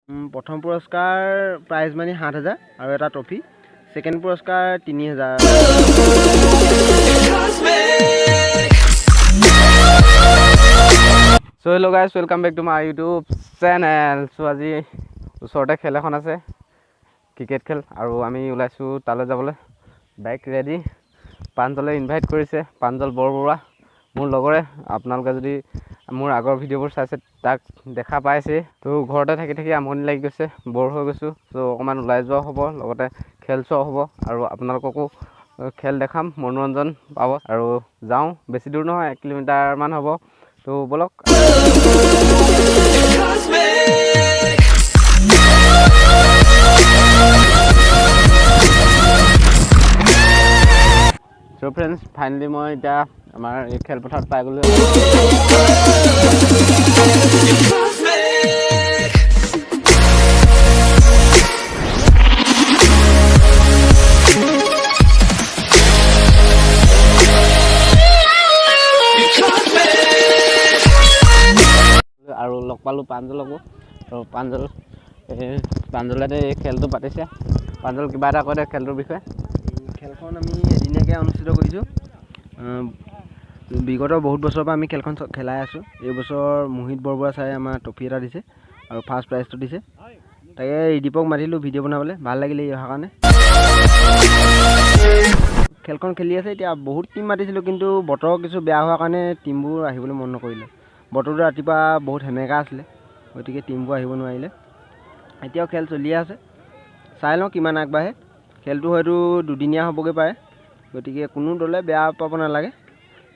প্ৰথম পুৰস্কাৰ prize money ৭,০০০ আৰু এটা ট্ৰফি। ছেকেণ্ড পুৰস্কাৰ ৩,০০০। So hello' guys, welcome back to my YouTube channel. So আজি ওচৰতে খেল এখন আছে, ক্ৰিকেট খেল, আৰু আমি ওলাইছোঁ তালৈ যাবলৈ। Bike ready. প্ৰাঞ্জলে ইনভাইট কৰিছে, প্ৰাঞ্জল বৰবৰুৱা মোৰ লগৰে। আপোনালোকে যদি মোৰ আগৰ ভিডিঅ'বোৰ চাইছে তাক দেখা পাইছে। তো ঘৰতে থাকি থাকি আমনি লাগি গৈছে, বৰ হৈ গৈছোঁ। চ' অকণমান ওলাই যোৱাও হ'ব, লগতে খেল চোৱাও হ'ব, আৰু আপোনালোককো খেল দেখাম, মনোৰঞ্জন পাব। আৰু যাওঁ, বেছি দূৰ নহয়, 1 কিলোমিটাৰমান হ'ব। তো বলক। চ' ফ্ৰেণ্ডছ, ফাইনেলি মই এতিয়া আমাৰ এই খেলপথাৰত পাই গ'লোঁ। আৰু লগ পালোঁ প্ৰাঞ্জলকো। আৰু প্ৰাঞ্জলে এই খেলটো পাতিছে। প্ৰাঞ্জল, কিবা এটা কৈ দে খেলটোৰ বিষয়ে। খেলখন আমি এদিনীয়াকৈ অনুষ্ঠিত কৰিছোঁ। বিগত বহুত বছৰৰ পৰা আমি খেলখন খেলাই আছোঁ। এইবছৰ মোহিত বৰবৰুৱা ছাৰে আমাৰ ট্ৰফি এটা দিছে আৰু ফাৰ্ষ্ট প্ৰাইজটো দিছে। তাকে ৰিদীপক মাতিলোঁ ভিডিঅ' বনাবলৈ, ভাল লাগিলে এই অহাৰ কাৰণে। খেলখন খেলি আছে এতিয়া। বহুত টিম মাতিছিলোঁ, কিন্তু বতৰ কিছু বেয়া হোৱাৰ কাৰণে টিমবোৰ আহিবলৈ মন নকৰিলে। বতৰটো ৰাতিপুৱা বহুত সেমেকা আছিলে, গতিকে টিমবোৰ আহিব নোৱাৰিলে। এতিয়াও খেল চলিয়ে আছে, চাই লওঁ কিমান আগবাঢ়ে। খেলটো হয়তো দুদিনীয়া হ'বগৈ পাৰে, গতিকে কোনো দলে বেয়া পাব নালাগে।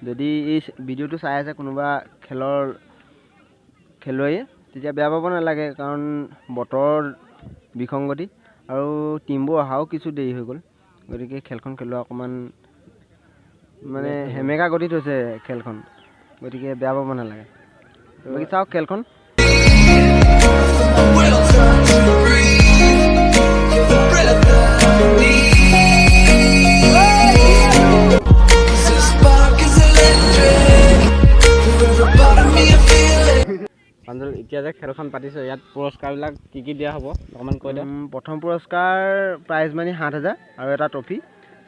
যদি এই ভিডিঅ'টো চাই আছে কোনোবা খেলুৱৈয়ে, তেতিয়া বেয়া পাব নালাগে, কাৰণ বতৰ বিসংগতি আৰু টিমবোৰ অহাও কিছু দেৰি হৈ গ'ল। গতিকে খেলখন খেলোৱা অকণমান মানে সেমেকা গতিত হৈছে খেলখন, গতিকে বেয়া পাব নালাগে। বাকী চাওক খেলখন। প্ৰাঞ্জল, এতিয়া যে খেলখন পাতিছে, ইয়াত পুৰস্কাৰবিলাক কি কি দিয়া হ'ব অকণমান কৈ দিয়ক। প্ৰথম পুৰস্কাৰ প্ৰাইজ মানি ৭,০০০ আৰু এটা ট্ৰফি।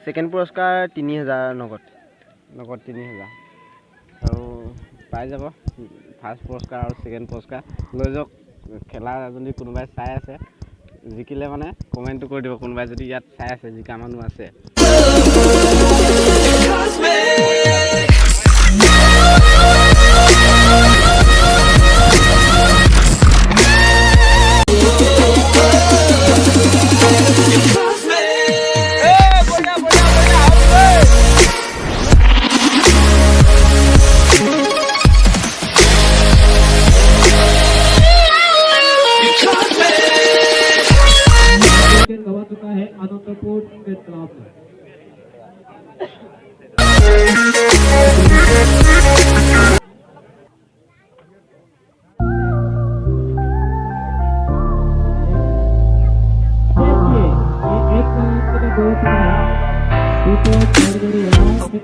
ছেকেণ্ড পুৰস্কাৰ ৩,০০০ নগদ ৩,০০০। আৰু পাই যাব ফাৰ্ষ্ট পুৰস্কাৰ আৰু ছেকেণ্ড পুৰস্কাৰ। লৈ যাওক। খেলা যদি কোনোবাই চাই আছে, জিকিলে মানে কমেণ্টটো কৰি দিব। কোনোবাই যদি ইয়াত চাই আছে, জিকা মানুহ আছে।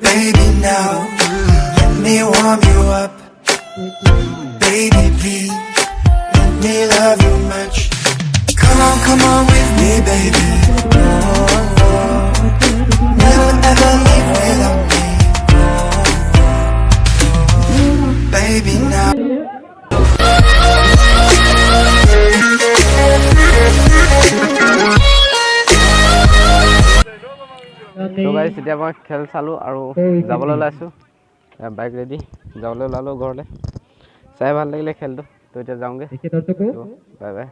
Baby, now let me warm you up. Baby, please let me love you much. Come on with me, baby. Never ever leave without me. Baby, now. তো গাইজ, এতিয়া মই খেল চালোঁ আৰু যাবলৈ ওলাইছোঁ। বাইক ৰেডি, যাবলৈ ওলালোঁ ঘৰলৈ। চাই ভাল লাগিলে খেলটো, তো এতিয়া যাওঁগৈ। Bye bye.